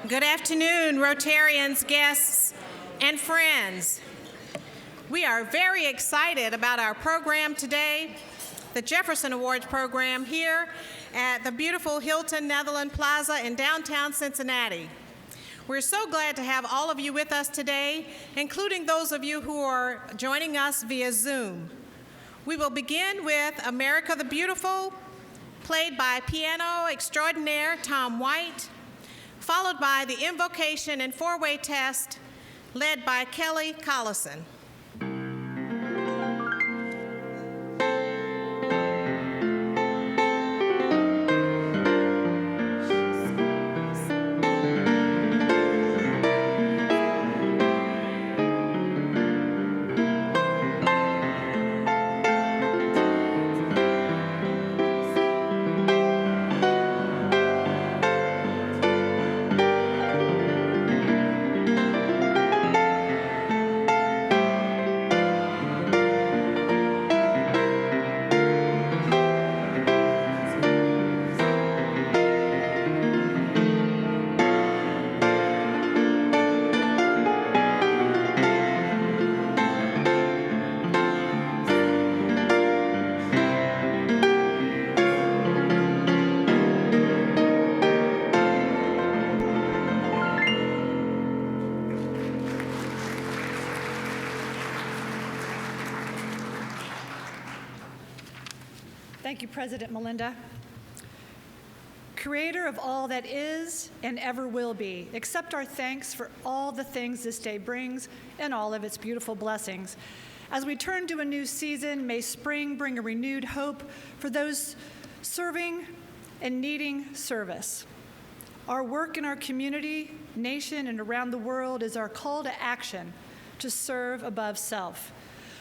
Good afternoon, Rotarians, guests, and friends. We are very excited about our program today, the Jefferson Awards program here at the beautiful Hilton Netherland Plaza in downtown Cincinnati. We're so glad to have all of you with us today, including those of you who are joining us via Zoom. We will begin with America the Beautiful, played by piano extraordinaire Tom White, followed by the invocation and four-way test, led by Kelly Collison. Thank you, President Melinda. Creator of all that is and ever will be, accept our thanks for all the things this day brings and all of its beautiful blessings. As we turn to a new season, may spring bring a renewed hope for those serving and needing service. Our work in our community, nation, and around the world is our call to action to serve above self.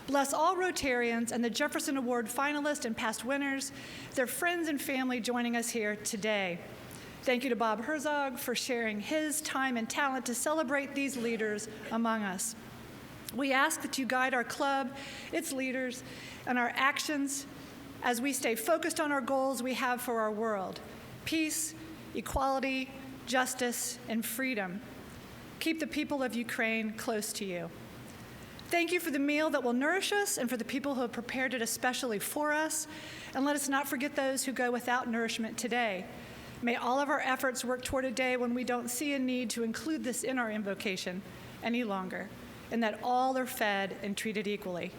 Bless all Rotarians and the Jefferson Award finalists and past winners, their friends and family joining us here today. Thank you to Bob Herzog for sharing his time and talent to celebrate these leaders among us. We ask that you guide our club, its leaders, and our actions as we stay focused on our goals we have for our world: peace, equality, justice, and freedom. Keep the people of Ukraine close to you. Thank you for the meal that will nourish us and for the people who have prepared it especially for us. And let us not forget those who go without nourishment today. May all of our efforts work toward a day when we don't see a need to include this in our invocation any longer, and that all are fed and treated equally.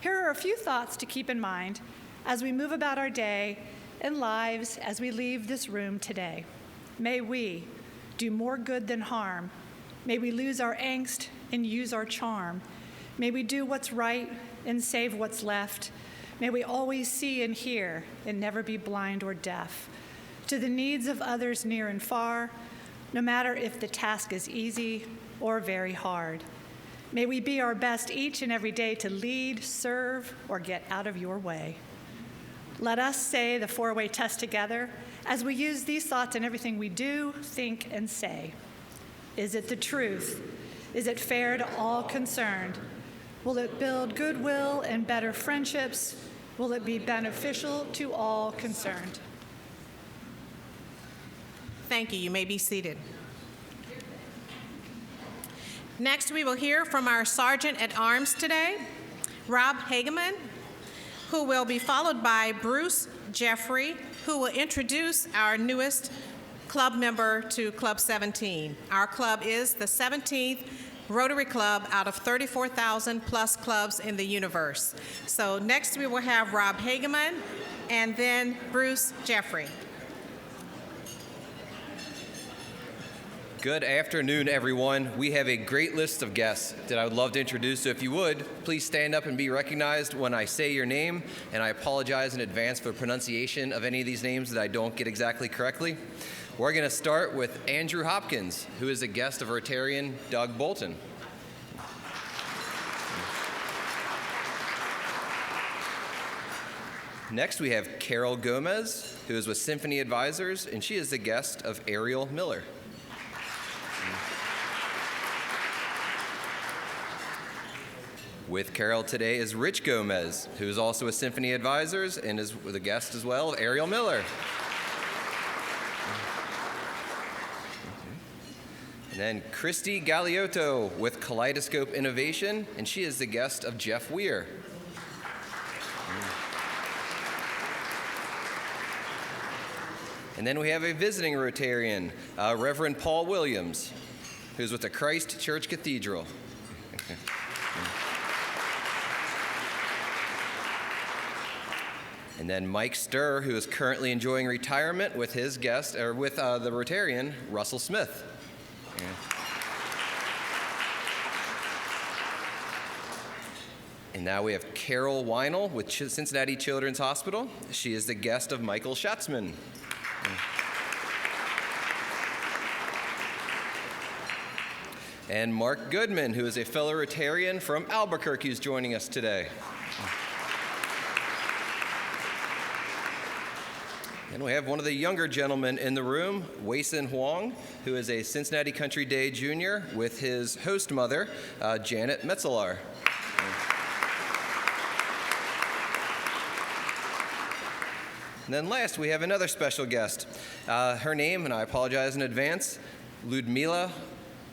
Here are a few thoughts to keep in mind as we move about our day and lives as we leave this room today. May we do more good than harm. May we lose our angst and use our charm. May we do what's right and save what's left. May we always see and hear and never be blind or deaf to the needs of others near and far, no matter if the task is easy or very hard. May we be our best each and every day to lead, serve, or get out of your way. Let us say the four-way test together as we use these thoughts in everything we do, think, and say. Is it the truth? Is it fair to all concerned? Will it build goodwill and better friendships? Will it be beneficial to all concerned? Thank you. You may be seated. Next, we will hear from our Sergeant at Arms today, Rob Hageman, who will be followed by Bruce Jeffrey, who will introduce our newest club member to Club 17. Our club is the 17th Rotary Club out of 34,000 plus clubs in the universe. So next we will have Rob Hageman and then Bruce Jeffrey. Good afternoon, everyone. We have a great list of guests that I would love to introduce. So if you would, please stand up and be recognized when I say your name. And I apologize in advance for the pronunciation of any of these names that I don't get exactly correctly. We're going to start with Andrew Hopkins, who is a guest of Rotarian Doug Bolton. Next, we have Carol Gomez, who is with Symphony Advisors, and she is the guest of Ariel Miller. With Carol today is Rich Gomez, who is also with Symphony Advisors and is the guest as well of Ariel Miller. And then Christy Galeotto with Kaleidoscope Innovation, and she is the guest of Jeff Weir. And then we have a visiting Rotarian, Reverend Paul Williams, who's with the Christ Church Cathedral. And then Mike Sturr, who is currently enjoying retirement with his guest, or with the Rotarian, Russell Smith. And now we have Carol Weinel with Cincinnati Children's Hospital. She is the guest of Michael Schatzman. And Mark Goodman, who is a fellow Rotarian from Albuquerque, is joining us today. And we have one of the younger gentlemen in the room, Wei-Sin Huang, who is a Cincinnati Country Day junior with his host mother, Janet Metzelar. And then last, we have another special guest. Her name, and I apologize in advance, Ludmila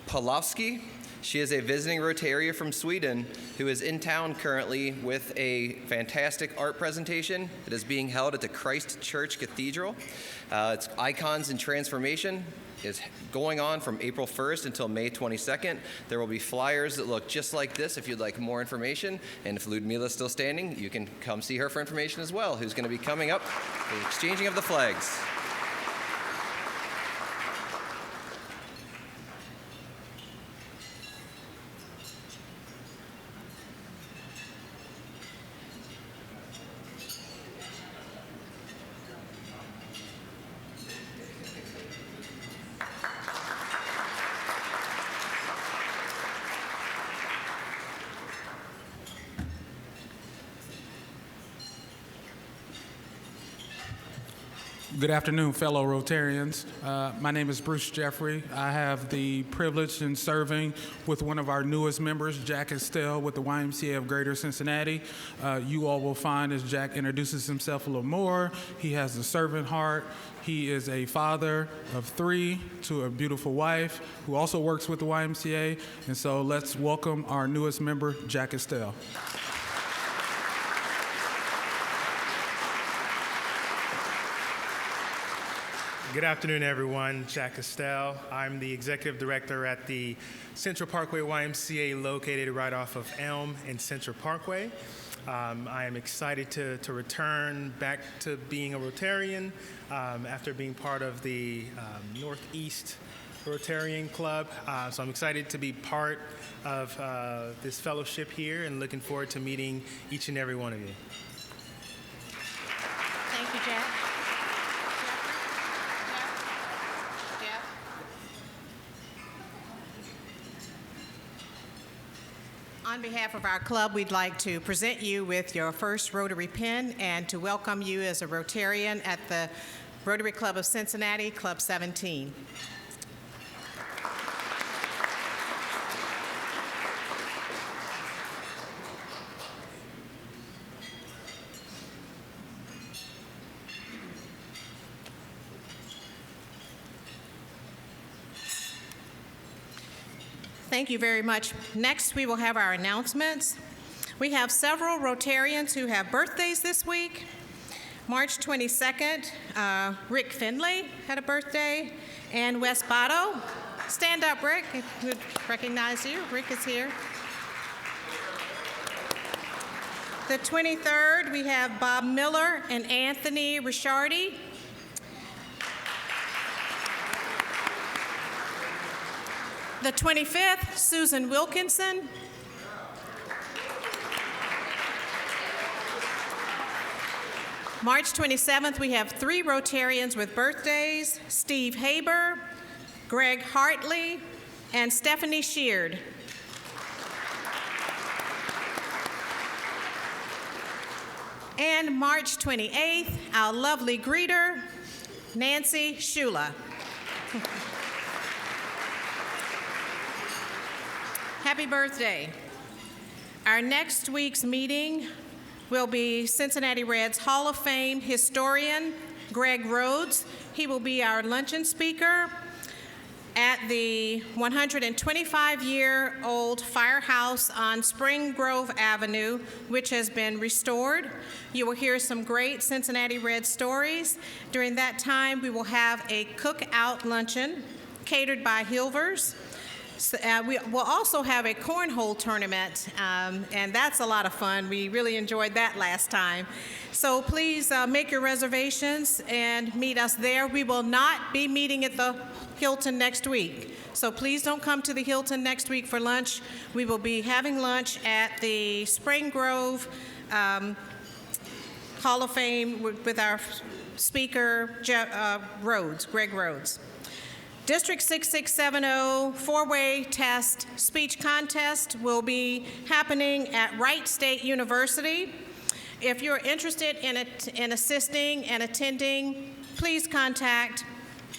Pawlowski. She is a visiting Rotarian from Sweden who is in town currently with a fantastic art presentation that is being held at the Christ Church Cathedral. It's Icons in Transformation. Is going on from April 1st until May 22nd. There will be flyers that look just like this if you'd like more information. And if Ludmila is still standing, you can come see her for information as well, who's going to be coming up, the exchanging of the flags. Good afternoon, fellow Rotarians. My name is Bruce Jeffrey. I have the privilege in serving with one of our newest members, Jack Estelle, with the YMCA of Greater Cincinnati. You all will find as Jack introduces himself a little more, he has a servant heart. He is a father of 3 to a beautiful wife who also works with the YMCA. And so let's welcome our newest member, Jack Estelle. Good afternoon, everyone. Jack Estelle. I'm the executive director at the Central Parkway YMCA located right off of Elm and Central Parkway. I am excited to return back to being a Rotarian after being part of the Northeast Rotarian Club. So I'm excited to be part of this fellowship here and looking forward to meeting each and every one of you. Thank you, Jack. On behalf of our club, we'd like to present you with your first Rotary pin and to welcome you as a Rotarian at the Rotary Club of Cincinnati, Club 17. Thank you very much. Next, we will have our announcements. We have several Rotarians who have birthdays this week. March 22nd, Rick Finley had a birthday, and Wes Botto. Stand up, Rick, if you would recognize you. Rick is here. The 23rd, we have Bob Miller and Anthony Ricciardi. The 25th, Susan Wilkinson. March 27th, we have 3 Rotarians with birthdays: Steve Haber, Greg Hartley, and Stephanie Sheard. And March 28th, our lovely greeter, Nancy Shula. Happy birthday. Our next week's meeting will be Cincinnati Reds Hall of Fame historian Greg Rhodes. He will be our luncheon speaker. at the 125-year-old firehouse on Spring Grove Avenue, which has been restored. You will hear some great Cincinnati Red stories. During that time, we will have a cookout luncheon catered by Hilvers. So, we will also have a cornhole tournament, and that's a lot of fun. We really enjoyed that last time. So please make your reservations and meet us there. We will not be meeting at the Hilton next week. So please don't come to the Hilton next week for lunch. We will be having lunch at the Spring Grove Hall of Fame with our speaker, Greg Rhodes. District 6670 four-way test speech contest will be happening at Wright State University. If you're interested in assisting and attending, please contact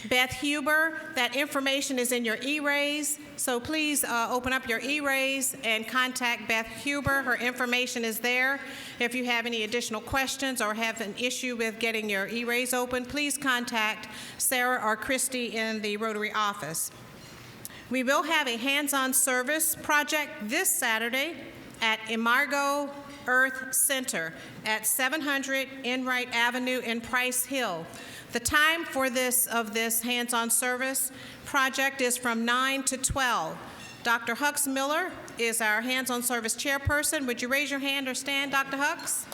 Beth Huber. That information is in your e-raise, so please open up your e-raise and contact Beth Huber. Her information is there. If you have any additional questions or have an issue with getting your e-raise open, please contact Sarah or Christy in the Rotary office. We will have a hands-on service project this Saturday at Imargo Earth Center at 700 Enright Avenue in Price Hill. The time for this hands-on service project is from 9 to 12. Dr. Hux Miller is our hands-on service chairperson. Would you raise your hand or stand, Dr. Hux?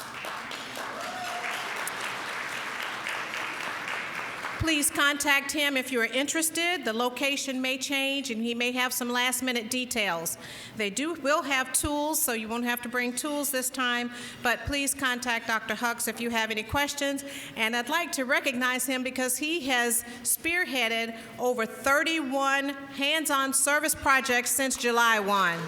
Please contact him if you are interested. The location may change and he may have some last-minute details. They will have tools, so you won't have to bring tools this time, but please contact Dr. Hux if you have any questions. And I'd like to recognize him because he has spearheaded over 31 hands-on service projects since July 1.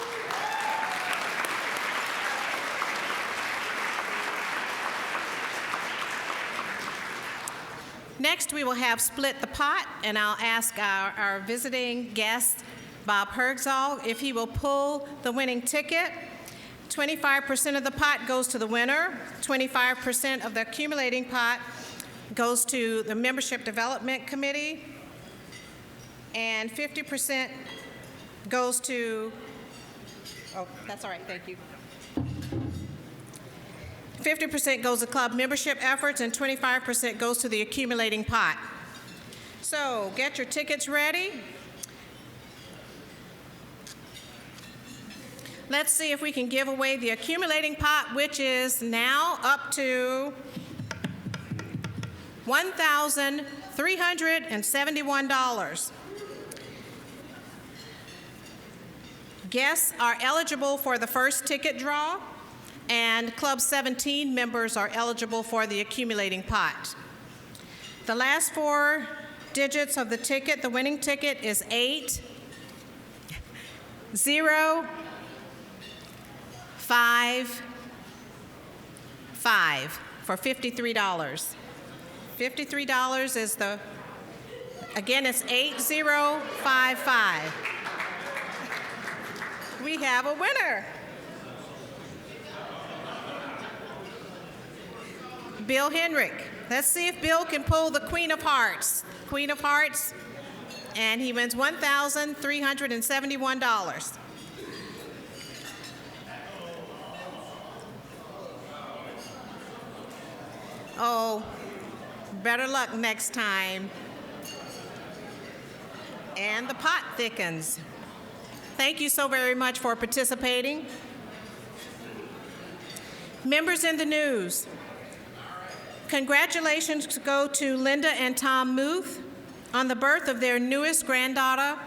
Next, we will have Split the Pot, and I'll ask our visiting guest, Bob Hergzall, if he will pull the winning ticket. 25% of the pot goes to the winner, 25% of the accumulating pot goes to the Membership Development Committee, and 50% goes to, oh, that's all right, thank you. 50% goes to club membership efforts, and 25% goes to the accumulating pot. So get your tickets ready. Let's see if we can give away the accumulating pot, which is now up to $1,371. Guests are eligible for the first ticket draw, and Club 17 members are eligible for the accumulating pot. The last four digits of the ticket, the winning ticket, is 80555 for $53. $53 is the, again, it's 8055. We have a winner. Bill Henrick. Let's see if Bill can pull the Queen of Hearts. Queen of Hearts, and he wins $1,371. Oh, better luck next time. And the pot thickens. Thank you so very much for participating. Members in the news. Congratulations go to Linda and Tom Muth on the birth of their newest granddaughter,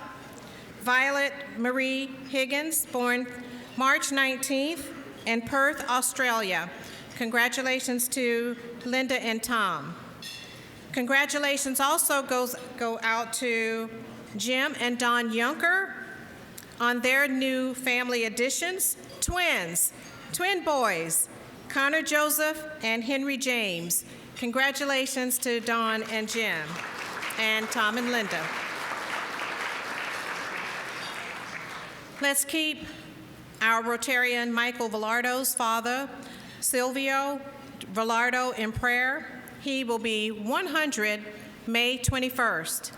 Violet Marie Higgins, born March 19th in Perth, Australia. Congratulations to Linda and Tom. Congratulations also go out to Jim and Dawn Yunker on their new family additions, twin boys, Connor Joseph and Henry James. Congratulations to Dawn and Jim, and Tom and Linda. Let's keep our Rotarian Michael Villardo's father, Silvio Villardo, in prayer. He will be 100 May 21st.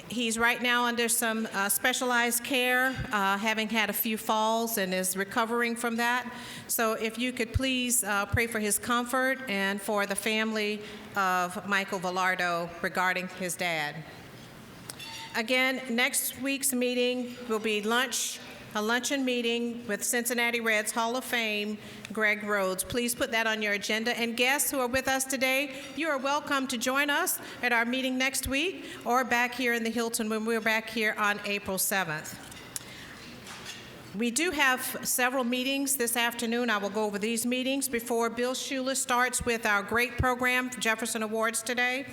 He's right now under some specialized care, having had a few falls and is recovering from that. So if you could please pray for his comfort and for the family of Michael Velardo regarding his dad. Again, next week's meeting will be a luncheon meeting with Cincinnati Reds Hall of Fame, Greg Rhodes. Please put that on your agenda. And guests who are with us today, you are welcome to join us at our meeting next week or back here in the Hilton when we're back here on April 7th. We do have several meetings this afternoon. I will go over these meetings before Bill Shula starts with our great program for Jefferson Awards today.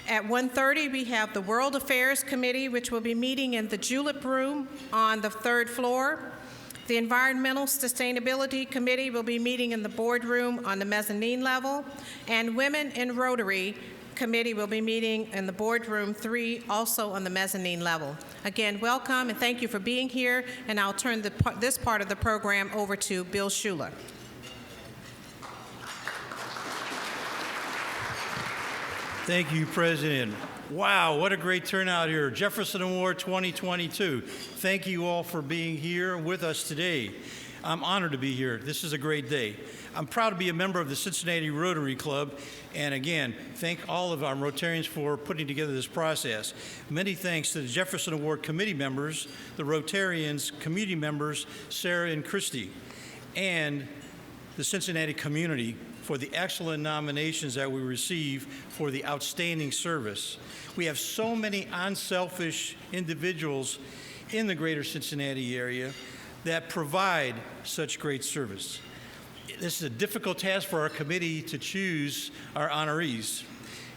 At 1:30, we have the World Affairs Committee, which will be meeting in the Julep Room on the 3rd floor. The Environmental Sustainability Committee will be meeting in the boardroom on the mezzanine level. And Women in Rotary Committee will be meeting in the boardroom 3, also on the mezzanine level. Again, welcome and thank you for being here. And I'll turn this part of the program over to Bill Shula. Thank you, President. Wow, what a great turnout here. Jefferson Award 2022. Thank you all for being here with us today. I'm honored to be here. This is a great day. I'm proud to be a member of the Cincinnati Rotary Club. And again, thank all of our Rotarians for putting together this process. Many thanks to the Jefferson Award committee members, the Rotarians, community members, Sarah and Christy, and the Cincinnati community for the excellent nominations that we receive for the outstanding service. We have so many unselfish individuals in the greater Cincinnati area that provide such great service. This is a difficult task for our committee to choose our honorees.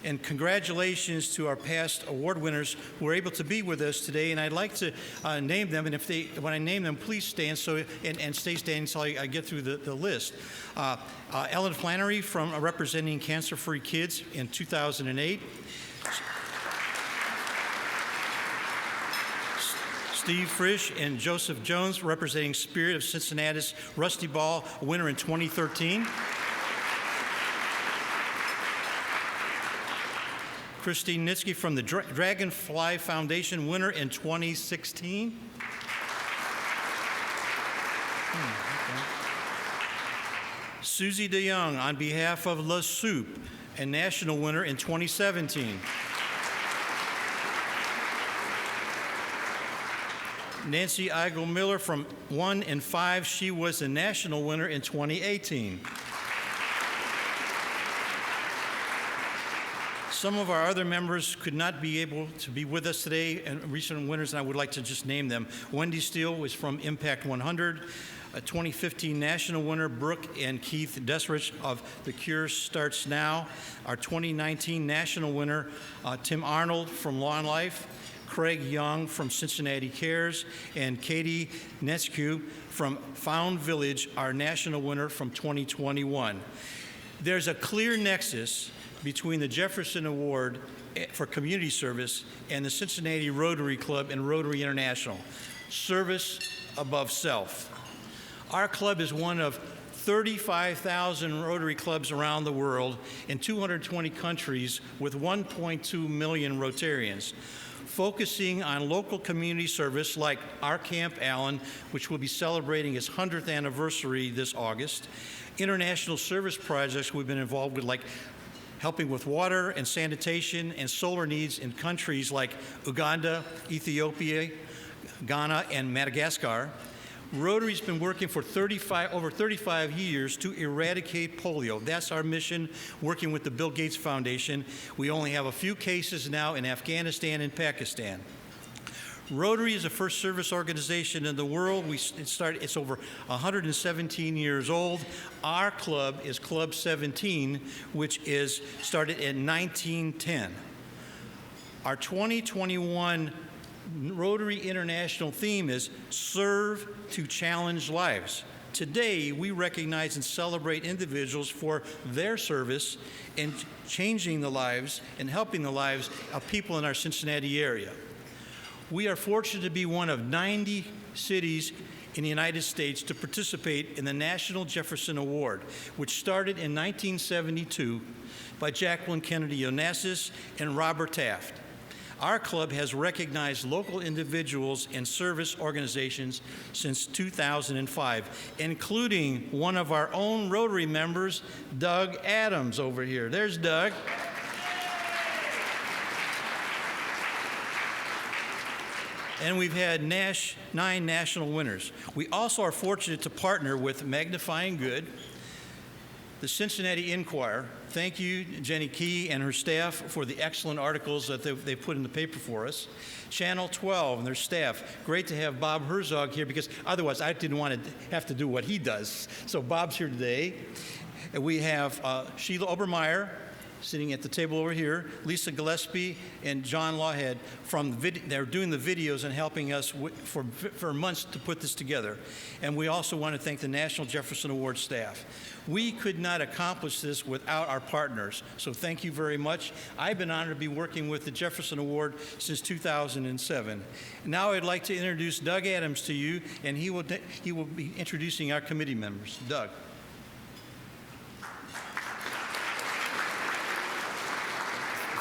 And congratulations to our past award winners who are able to be with us today. And I'd like to name them. And when I name them, please stand and stay standing until I get through the list. Ellen Flannery from representing Cancer-Free Kids in 2008. Steve Frisch and Joseph Jones representing Spirit of Cincinnati's Rusty Ball, a winner in 2013. Christine Nitsky from the Dragonfly Foundation, winner in 2016. Susie DeYoung on behalf of La Soup, a national winner in 2017. Nancy Eigel Miller from 1 and 5, she was a national winner in 2018. Some of our other members could not be able to be with us today, and recent winners, and I would like to just name them. Wendy Steele was from Impact 100. A 2015 national winner, Brooke and Keith Desrich of The Cure Starts Now. Our 2019 national winner, Tim Arnold from Law and Life. Craig Young from Cincinnati Cares, and Katie Netskew from Found Village, our national winner from 2021. There's a clear nexus between the Jefferson Award for Community Service and the Cincinnati Rotary Club and Rotary International. Service above self. Our club is one of 35,000 Rotary clubs around the world in 220 countries with 1.2 million Rotarians, focusing on local community service like our Camp Allen, which will be celebrating its 100th anniversary this August, international service projects we've been involved with like helping with water and sanitation and solar needs in countries like Uganda, Ethiopia, Ghana, and Madagascar. Rotary's been working for over 35 years to eradicate polio. That's our mission, working with the Bill Gates Foundation. We only have a few cases now in Afghanistan and Pakistan. Rotary is the first service organization in the world. It's over 117 years old. Our club is Club 17, which is started in 1910. Our 2021 Rotary International theme is Serve to Challenge Lives. Today, we recognize and celebrate individuals for their service in changing the lives and helping the lives of people in our Cincinnati area. We are fortunate to be one of 90 cities in the United States to participate in the National Jefferson Award, which started in 1972 by Jacqueline Kennedy Onassis and Robert Taft. Our club has recognized local individuals and service organizations since 2005, including one of our own Rotary members, Doug Adams over here. There's Doug. And we've had 9 national winners. We also are fortunate to partner with Magnifying Good, the Cincinnati Enquirer. Thank you, Jenny Key and her staff, for the excellent articles that they put in the paper for us. Channel 12 and their staff. Great to have Bob Herzog here, because otherwise I didn't want to have to do what he does. So Bob's here today. And we have Sheila Obermeyer sitting at the table over here, Lisa Gillespie and John Lawhead they're doing the videos and helping us for months to put this together. And we also want to thank the National Jefferson Award staff. We could not accomplish this without our partners, so thank you very much. I've been honored to be working with the Jefferson Award since 2007. Now I'd like to introduce Doug Adams to you, and he will be introducing our committee members. Doug.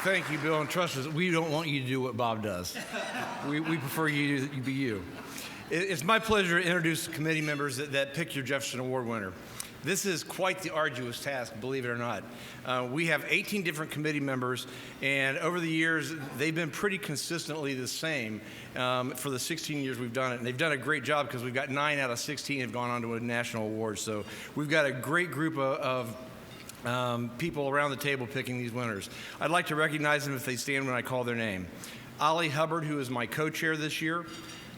Thank you, Bill, and trust us, we don't want you to do what Bob does. We prefer you to be you. It's my pleasure to introduce the committee members that picked your Jefferson Award winner. This is quite the arduous task, believe it or not. We have 18 different committee members, and over the years, they've been pretty consistently the same for the 16 years we've done it. And they've done a great job, because we've got 9 out of 16 have gone on to a national award. So we've got a great group of people around the table picking these winners. I'd like to recognize them if they stand when I call their name. Ollie Hubbard, who is my co-chair this year,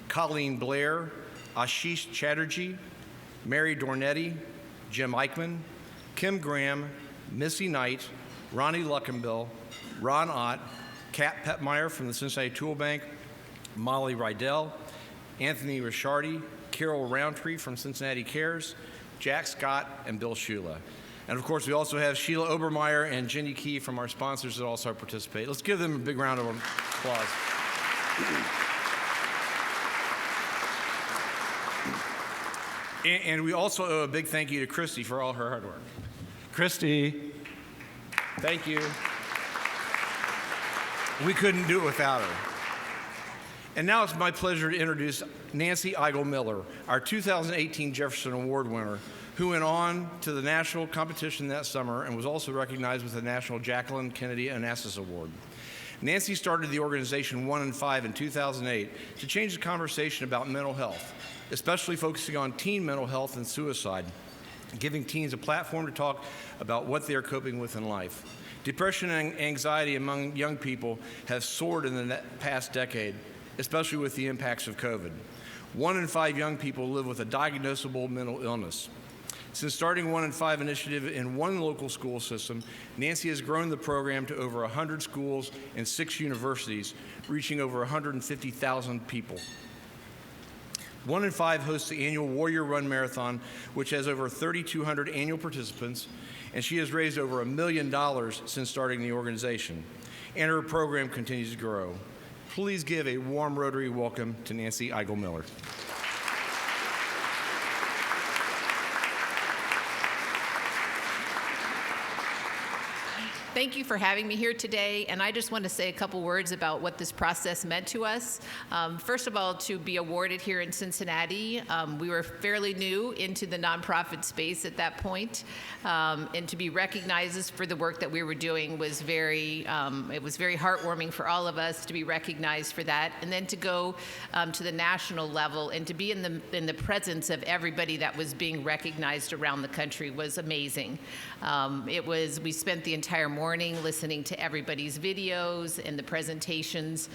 Colleen Blair, Ashish Chatterjee, Mary Dornetti, Jim Eichmann, Kim Graham, Missy Knight, Ronnie Luckenbill, Ron Ott, Kat Petmeyer from the Cincinnati Tool Bank, Molly Rydell, Anthony Rishardi, Carol Roundtree from Cincinnati Cares, Jack Scott, and Bill Shula. And of course, we also have Sheila Obermeyer and Jenny Key from our sponsors that also participate. Let's give them a big round of applause. And we also owe a big thank you to Christy for all her hard work. Christy, thank you. We couldn't do it without her. And now it's my pleasure to introduce Nancy Eigel Miller, our 2018 Jefferson Award winner, who went on to the national competition that summer and was also recognized with the National Jacqueline Kennedy Onassis Award. Nancy started the organization 1 in 5 in 2008 to change the conversation about mental health, especially focusing on teen mental health and suicide, giving teens a platform to talk about what they're coping with in life. Depression and anxiety among young people have soared in the past decade, especially with the impacts of COVID. 1 in 5 young people live with a diagnosable mental illness. Since starting 1 in 5 initiative in one local school system, Nancy has grown the program to over 100 schools and 6 universities, reaching over 150,000 people. 1 in 5 hosts the annual Warrior Run Marathon, which has over 3,200 annual participants, and she has raised over $1 million since starting the organization. And her program continues to grow. Please give a warm Rotary welcome to Nancy Eigel Miller. Thank you for having me here today, and I just want to say a couple words about what this process meant to us. First of all, to be awarded here in Cincinnati, we were fairly new into the nonprofit space at that point, and to be recognized for the work that we were doing was very heartwarming for all of us to be recognized for that, and then to go to the national level and to be in the presence of everybody that was being recognized around the country was amazing. We spent the entire morning listening to everybody's videos and the presentations.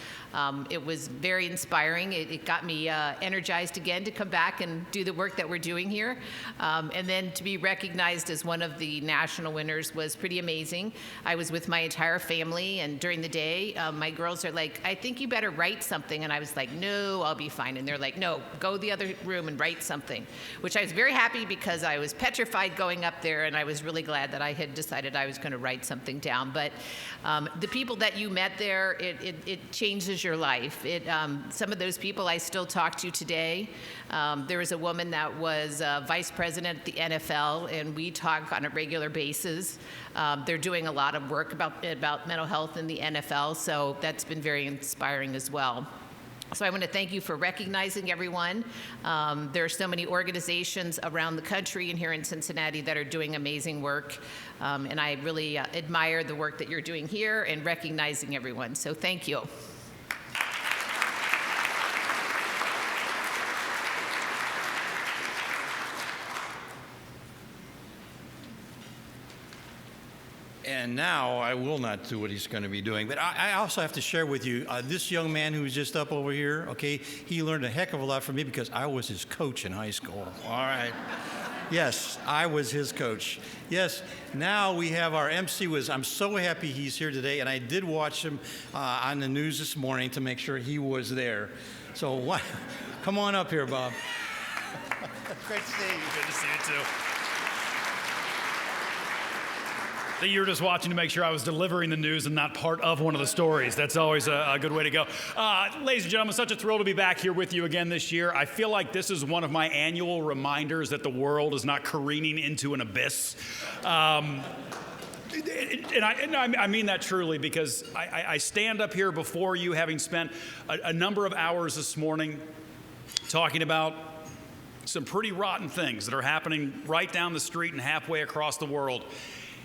It was very inspiring. It got me energized again to come back and do the work that we're doing here. And then to be recognized as one of the national winners was pretty amazing. I was with my entire family, and during the day, my girls are like, I think you better write something. And I was like, no, I'll be fine. And they're like, no, go the other room and write something, which I was very happy because I was petrified going up there, and I was really glad that I had decided I was going to write something down. downtown. But the people that you met there, it changes your life. Some of those people I still talk to today. There was a woman that was vice president at the NFL, and we talk on a regular basis. They're doing a lot of work about mental health in the NFL, so that's been very inspiring as well. So I want to thank you for recognizing everyone. There are so many organizations around the country and here in Cincinnati that are doing amazing work, and I really admire the work that you're doing here and recognizing everyone. So thank you. And now I will not do what he's going to be doing. But I also have to share with you, this young man who's just up over here, okay, he learned a heck of a lot from me because I was his coach in high school. All right. Yes, I was his coach. Yes, now we have our MC. I'm so happy he's here today, and I did watch him on the news this morning to make sure he was there. So come on up here, Bob. Great to see you. Good to see you, too. That you were just watching to make sure I was delivering the news and not part of one of the stories. That's always a good way to go. Ladies and gentlemen, such a thrill to be back here with you again this year. I feel like this is one of my annual reminders that the world is not careening into an abyss. And I mean that truly, because I stand up here before you having spent a number of hours this morning talking about some pretty rotten things that are happening right down the street and halfway across the world.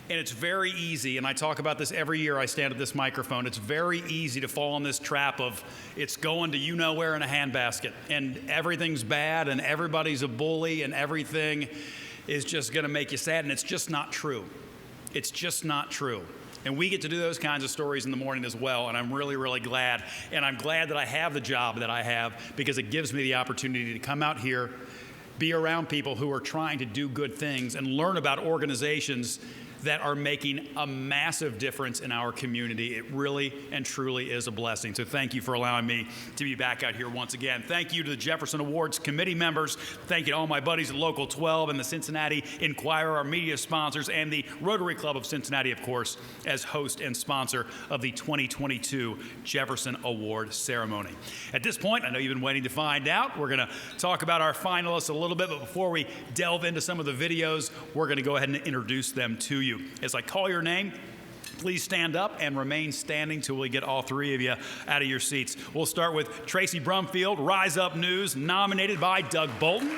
And it's very easy, and I talk about this every year I stand at this microphone, it's very easy to fall in this trap of it's going to you-know-where in a handbasket, and everything's bad, and everybody's a bully, and everything is just going to make you sad, and it's just not true. It's just not true. And we get to do those kinds of stories in the morning as well, and I'm really, really glad. And I'm glad that I have the job that I have because it gives me the opportunity to come out here, be around people who are trying to do good things, and learn about organizations that are making a massive difference in our community. It really and truly is a blessing. So thank you for allowing me to be back out here once again. Thank you to the Jefferson Awards committee members. Thank you to all my buddies at Local 12 and the Cincinnati Enquirer, our media sponsors, and the Rotary Club of Cincinnati, of course, as host and sponsor of the 2022 Jefferson Award ceremony. At this point, I know you've been waiting to find out. We're going to talk about our finalists a little bit, but before we delve into some of the videos, we're going to go ahead and introduce them to you. As I call your name, please stand up and remain standing till we get all three of you out of your seats. We'll start with Tracy Brumfield, Rise Up News, nominated by Doug Bolton.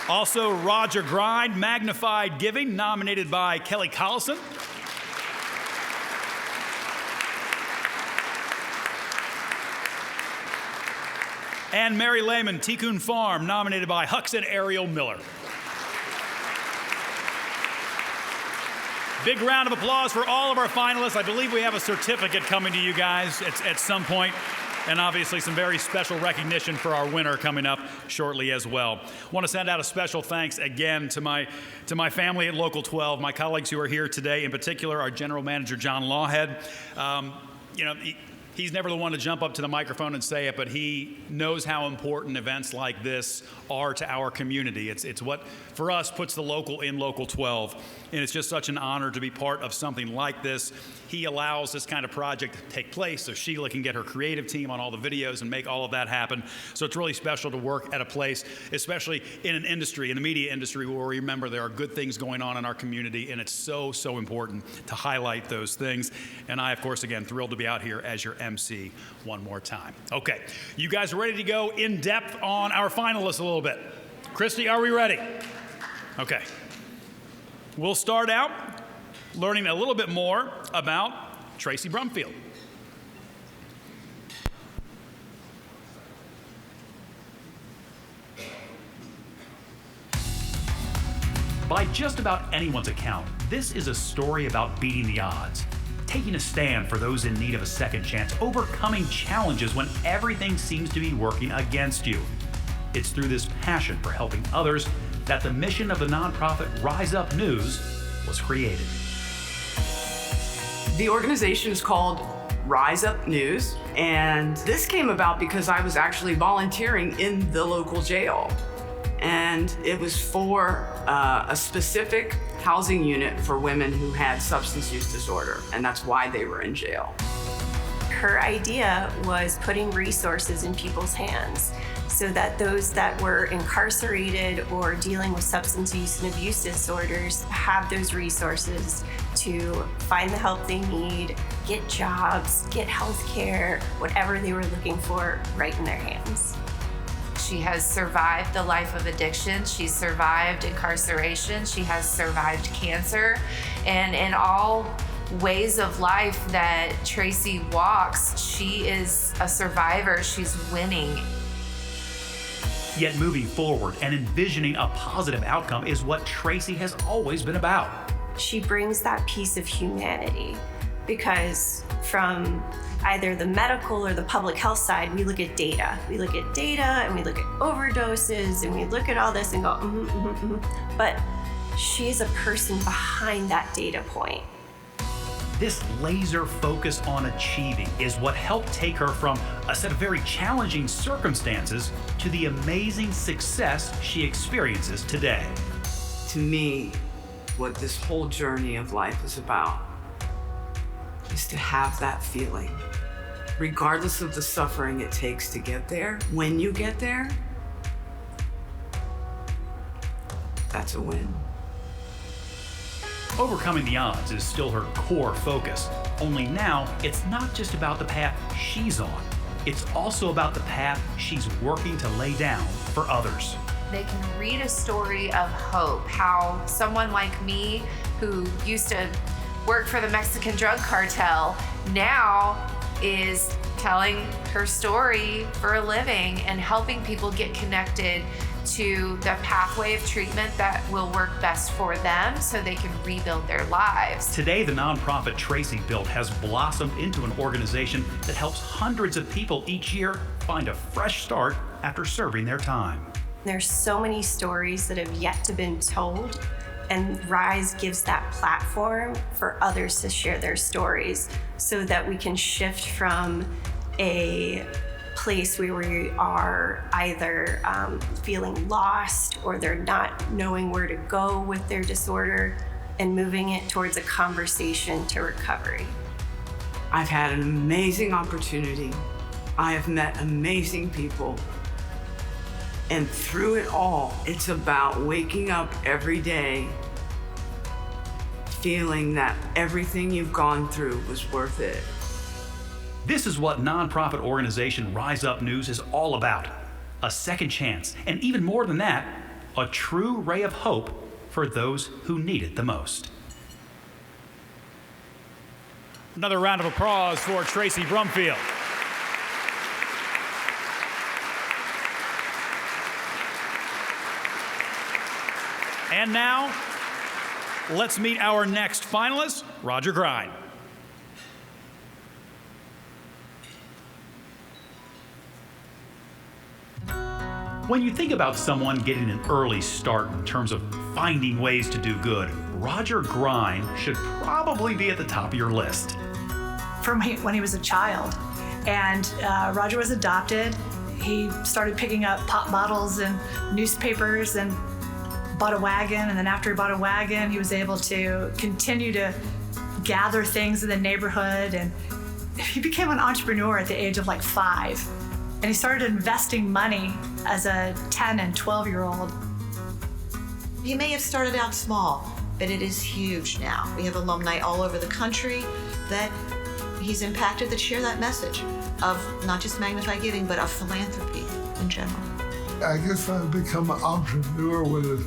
Also, Roger Grind, Magnified Giving, nominated by Kelly Collison. And Mary Lehman, Tikkun Farm, nominated by Hux and Ariel Miller. Big round of applause for all of our finalists. I believe we have a certificate coming to you guys at some point, and obviously some very special recognition for our winner coming up shortly as well. I want to send out a special thanks again to my family at Local 12, my colleagues who are here today, in particular our General Manager, John Lawhead. He's never the one to jump up to the microphone and say it, but he knows how important events like this are to our community. It's what, for us, puts the local in Local 12, and it's just such an honor to be part of something like this. He allows this kind of project to take place so Sheila can get her creative team on all the videos and make all of that happen. So it's really special to work at a place, especially in an industry, in the media industry, where we remember there are good things going on in our community, and it's so, so important to highlight those things. And I, of course, again, thrilled to be out here as your MC one more time. Okay, you guys are ready to go in depth on our finalists a little bit. Christy, are we ready? Okay. We'll start out learning a little bit more about Tracy Brumfield. By just about anyone's account, this is a story about beating the odds, taking a stand for those in need of a second chance, overcoming challenges when everything seems to be working against you. It's through this passion for helping others that the mission of the nonprofit Rise Up News was created. The organization is called Rise Up News, and this came about because I was actually volunteering in the local jail. and it was for a specific housing unit for women who had substance use disorder, and that's why they were in jail. Her idea was putting resources in people's hands so that those that were incarcerated or dealing with substance use and abuse disorders have those resources to find the help they need, get jobs, get health care, whatever they were looking for right in their hands. She has survived the life of addiction. She's survived incarceration. She has survived cancer. And in all ways of life that Tracy walks, she is a survivor. She's winning. Yet moving forward and envisioning a positive outcome is what Tracy has always been about. She brings that piece of humanity because from either the medical or the public health side, we look at data. We look at data and we look at overdoses and we look at all this and go, But she's a person behind that data point. This laser focus on achieving is what helped take her from a set of very challenging circumstances to the amazing success she experiences today. To me, what this whole journey of life is about is to have that feeling. Regardless of the suffering it takes to get there, when you get there, that's a win. Overcoming the odds is still her core focus, only now it's not just about the path she's on, it's also about the path she's working to lay down for others. They can read a story of hope, how someone like me who used to work for the Mexican drug cartel now is telling her story for a living and helping people get connected to the pathway of treatment that will work best for them so they can rebuild their lives. Today, the nonprofit Tracy built has blossomed into an organization that helps hundreds of people each year find a fresh start after serving their time. There's so many stories that have yet to be told, and Rise gives that platform for others to share their stories so that we can shift from a place where we are either feeling lost or they're not knowing where to go with their disorder and moving it towards a conversation to recovery. I've had an amazing opportunity. I have met amazing people. And through it all, it's about waking up every day feeling that everything you've gone through was worth it. This is what nonprofit organization Rise Up News is all about. A second chance, and even more than that, a true ray of hope for those who need it the most. Another round of applause for Tracy Brumfield. And now, let's meet our next finalist, Roger Grine. When you think about someone getting an early start in terms of finding ways to do good, Roger Grine should probably be at the top of your list. From when he was a child. And Roger was adopted. He started picking up pop bottles and newspapers and bought a wagon. And then after he bought a wagon, he was able to continue to gather things in the neighborhood. And he became an entrepreneur at the age of like 5. And he started investing money as a 10 and 12-year-old. He may have started out small, but it is huge now. We have alumni all over the country that he's impacted that share that message of not just Magnify Giving, but of philanthropy in general. I guess I've become an entrepreneur when I was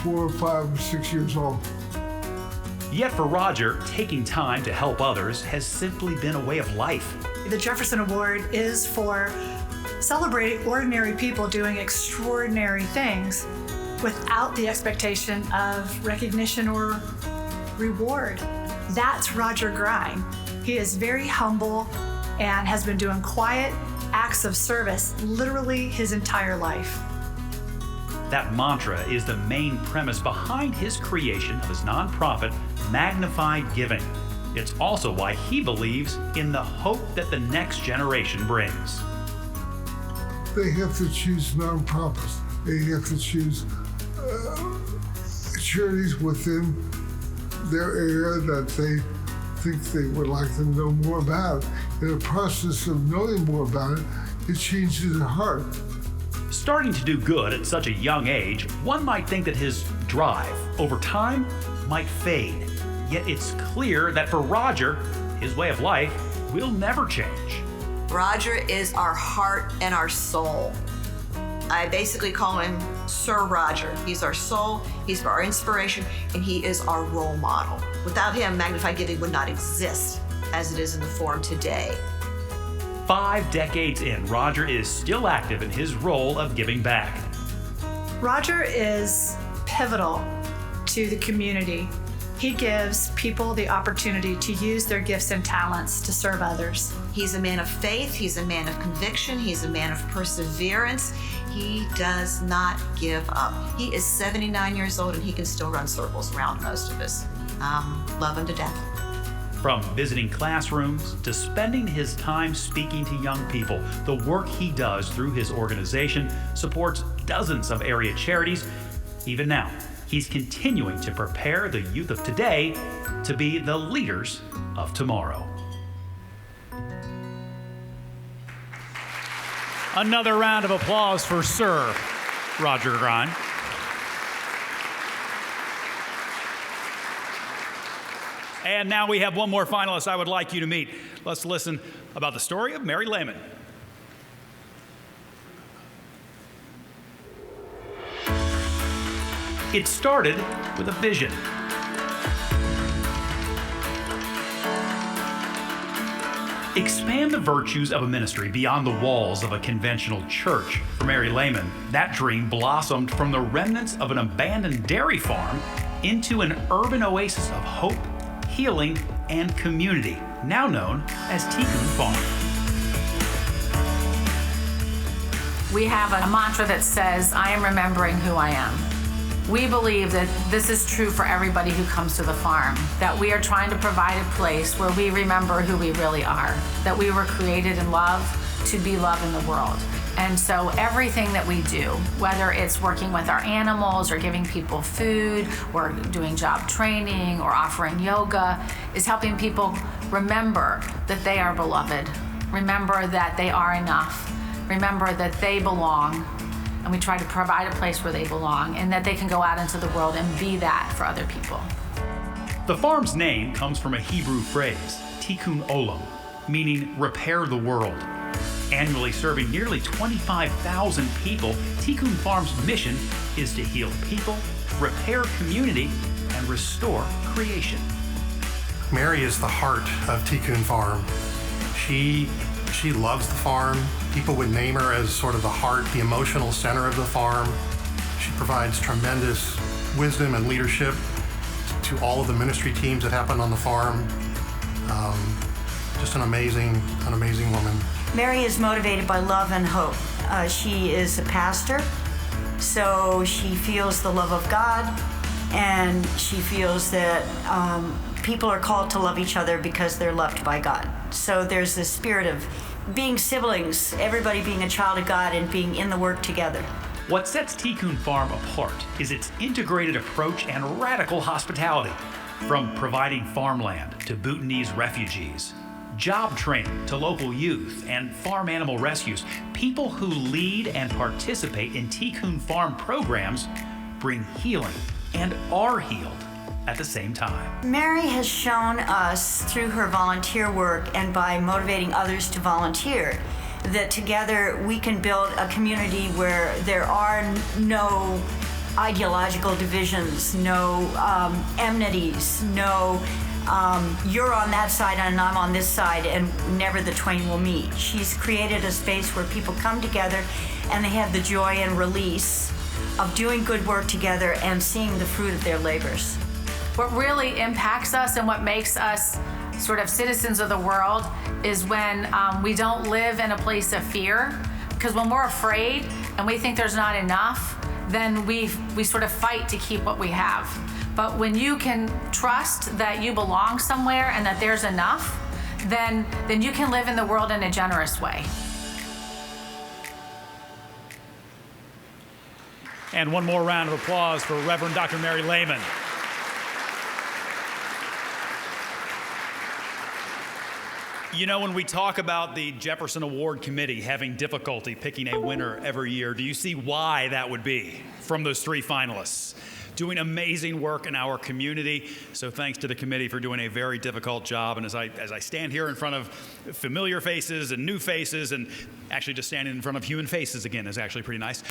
4 or 5 or 6 years old. Yet for Roger, taking time to help others has simply been a way of life. The Jefferson Award is for celebrating ordinary people doing extraordinary things without the expectation of recognition or reward. That's Roger Grine. He is very humble and has been doing quiet acts of service literally his entire life. That mantra is the main premise behind his creation of his nonprofit, Magnified Giving. It's also why he believes in the hope that the next generation brings. They have to choose nonprofits and you have to choose charities within their area that they think they would like to know more about. In the process of knowing more about it, it changes their heart. Starting to do good at such a young age, one might think that his drive, over time, might fade. Yet it's clear that for Roger, his way of life will never change. Roger is our heart and our soul. I basically call him Sir Roger. He's our soul, he's our inspiration, and he is our role model. Without him, Magnified Giving would not exist as it is in the form today. 5 decades in, Roger is still active in his role of giving back. Roger is pivotal to the community. He gives people the opportunity to use their gifts and talents to serve others. He's a man of faith, he's a man of conviction, he's a man of perseverance. He does not give up. He is 79 years old and he can still run circles around most of us. Love him to death. From visiting classrooms to spending his time speaking to young people, the work he does through his organization supports dozens of area charities. Even now, he's continuing to prepare the youth of today to be the leaders of tomorrow. Another round of applause for Sir Roger Grine. And now we have one more finalist I would like you to meet. Let's listen about the story of Mary Lehman. It started with a vision. Expand the virtues of a ministry beyond the walls of a conventional church. For Mary Lehman, that dream blossomed from the remnants of an abandoned dairy farm into an urban oasis of hope, healing, and community, now known as Tikkun Farm. We have a mantra that says, I am remembering who I am. We believe that this is true for everybody who comes to the farm, that we are trying to provide a place where we remember who we really are, that we were created in love to be love in the world. And so everything that we do, whether it's working with our animals or giving people food or doing job training or offering yoga, is helping people remember that they are beloved, remember that they are enough, remember that they belong. And we try to provide a place where they belong and that they can go out into the world and be that for other people. The farm's name comes from a Hebrew phrase, Tikkun Olam, meaning repair the world. Annually serving nearly 25,000 people, Tikkun Farm's mission is to heal people, repair community, and restore creation. Mary is the heart of Tikkun Farm. She loves the farm. People would name her as sort of the heart, the emotional center of the farm. She provides tremendous wisdom and leadership to all of the ministry teams that happen on the farm. Just an amazing woman. Mary is motivated by love and hope. She is a pastor, so she feels the love of God, and she feels that people are called to love each other because they're loved by God. So there's this spirit of being siblings, everybody being a child of God and being in the work together. What sets Tikkun Farm apart is its integrated approach and radical hospitality. From providing farmland to Bhutanese refugees, job training to local youth, and farm animal rescues, people who lead and participate in Tikkun Farm programs bring healing and are healed at the same time. Mary has shown us through her volunteer work and by motivating others to volunteer that together we can build a community where there are no ideological divisions, no enmities, no you're on that side and I'm on this side, and never the twain will meet. She's created a space where people come together and they have the joy and release of doing good work together and seeing the fruit of their labors. What really impacts us and what makes us sort of citizens of the world is when we don't live in a place of fear. Because when we're afraid and we think there's not enough, then we sort of fight to keep what we have. But when you can trust that you belong somewhere and that there's enough, then you can live in the world in a generous way. And one more round of applause for Reverend Dr. Mary Lehman. You know, when we talk about the Jefferson Award Committee having difficulty picking a winner every year, do you see why that would be from those three finalists? Doing amazing work in our community. So thanks to the committee for doing a very difficult job. And as I stand here in front of familiar faces and new faces, and actually just standing in front of human faces again is actually pretty nice.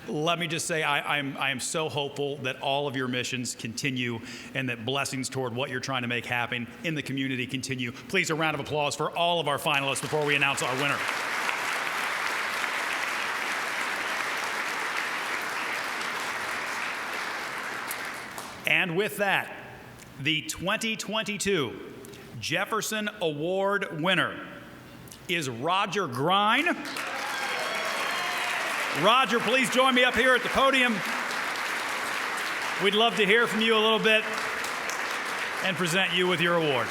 Let me just say I am so hopeful that all of your missions continue and that blessings toward what you're trying to make happen in the community continue. Please, a round of applause for all of our finalists before we announce our winner. And with that, the 2022 Jefferson Award winner is Roger Grine. Roger, please join me up here at the podium. We'd love to hear from you a little bit and present you with your award.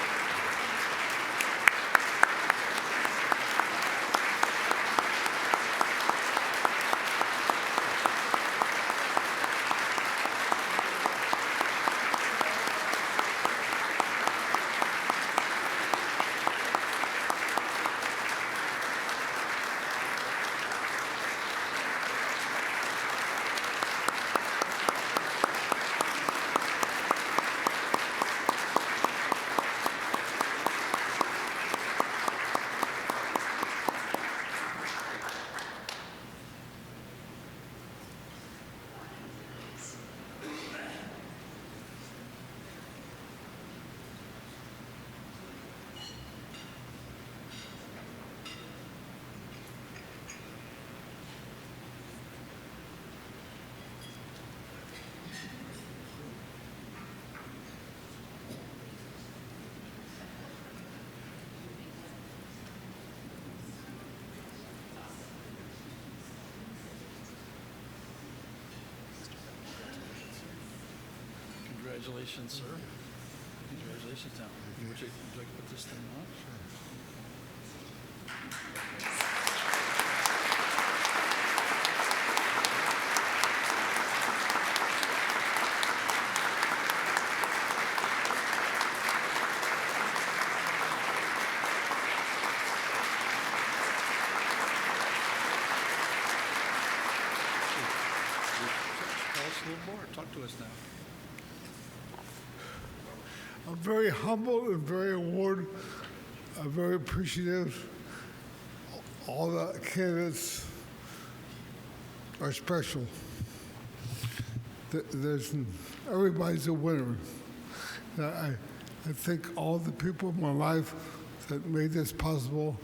Congratulations, sir. Congratulations. Now, would you like to put this thing on? Tell us a little more. Talk to us now. I'm very humble and very very appreciative. All the candidates are special. Everybody's a winner. I thank all the people in my life that made this possible,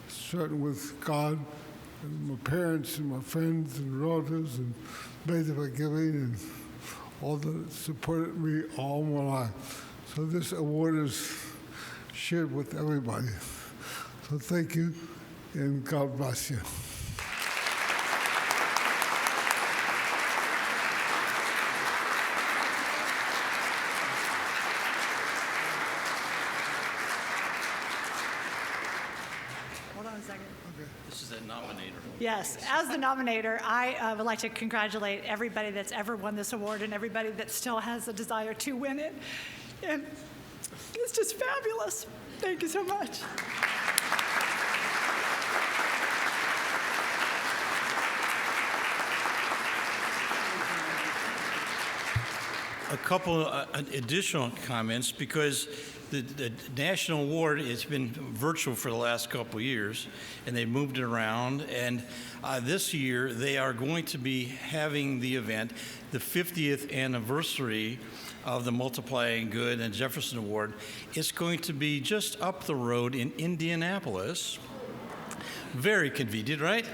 starting with God and my parents and my friends and relatives and made by giving and all that supported me all my life. So this award is shared with everybody. So thank you, and God bless you. Hold on a second. Okay. This is the nominator. Yes, as the nominator, I would like to congratulate everybody that's ever won this award and everybody that still has a desire to win it. And it's just fabulous. Thank you so much. A couple additional comments, because the national award has been virtual for the last couple of years, and they moved it around. And this year, they are going to be having the event, the 50th anniversary of the Multiplying Good and Jefferson Award. It's going to be just up the road in Indianapolis. Very convenient, right?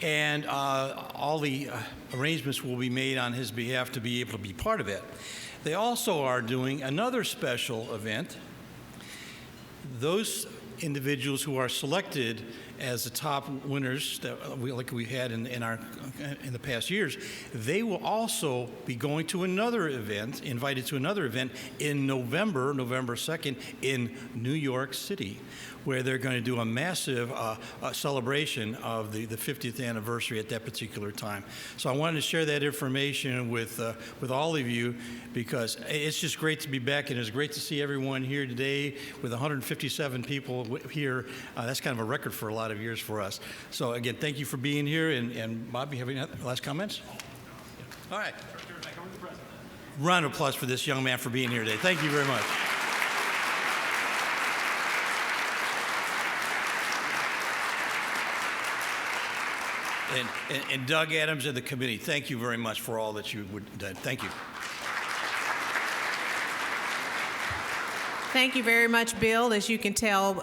And all the arrangements will be made on his behalf to be able to be part of it. They also are doing another special event. Those individuals who are selected as the top winners that we had in the past years, they will also be going to another event, invited to another event in November 2nd, in New York City, where they're going to do a massive celebration of the 50th anniversary at that particular time. So I wanted to share that information with all of you, because it's just great to be back, and it's great to see everyone here today with 157 people here. That's kind of a record for a lot of years for us. So again, thank you for being here. And Bob, you have any last comments? All right. Round of applause for this young man for being here today. Thank you very much. And Doug Adams and the committee, thank you very much for all that you did. Thank you. Thank you very much, Bill. As you can tell,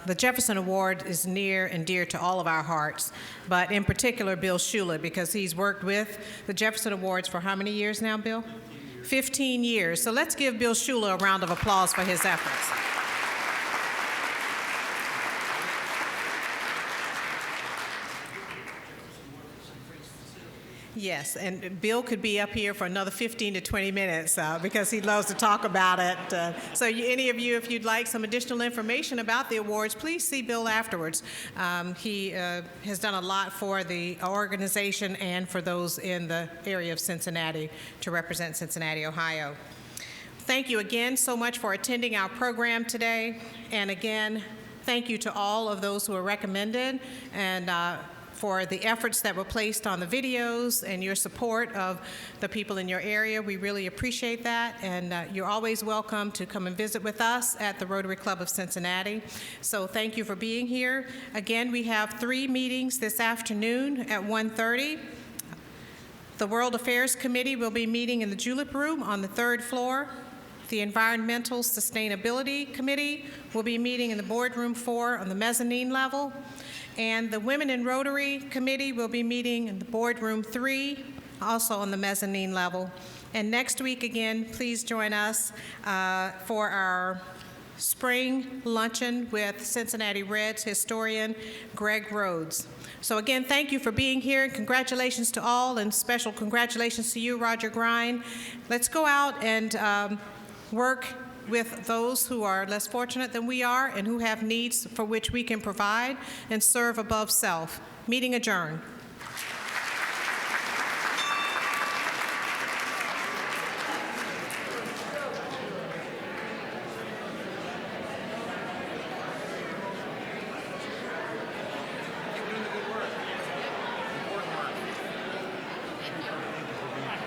the Jefferson Award is near and dear to all of our hearts, but in particular, Bill Shula, because he's worked with the Jefferson Awards for how many years now, Bill? 15 years. So let's give Bill Shula a round of applause for his efforts. Yes, and Bill could be up here for another 15 to 20 minutes because he loves to talk about it. Any of you, if you'd like some additional information about the awards, please see Bill afterwards. He has done a lot for the organization and for those in the area of Cincinnati to represent Cincinnati, Ohio. Thank you again so much for attending our program today. And again, thank you to all of those who are recommended, and for the efforts that were placed on the videos and your support of the people in your area. We really appreciate that, and you're always welcome to come and visit with us at the Rotary Club of Cincinnati. So thank you for being here. Again, we have 3 meetings this afternoon at 1:30. The World Affairs Committee will be meeting in the Julep Room on the 3rd floor. The Environmental Sustainability Committee will be meeting in the Boardroom 4 on the mezzanine level. And the Women in Rotary Committee will be meeting in the Boardroom 3, also on the mezzanine level. And next week, again, please join us for our spring luncheon with Cincinnati Reds historian Greg Rhodes. So again, thank you for being here, and congratulations to all, and special congratulations to you, Roger Grind. Let's go out and work with those who are less fortunate than we are and who have needs for which we can provide, and serve above self. Meeting adjourned.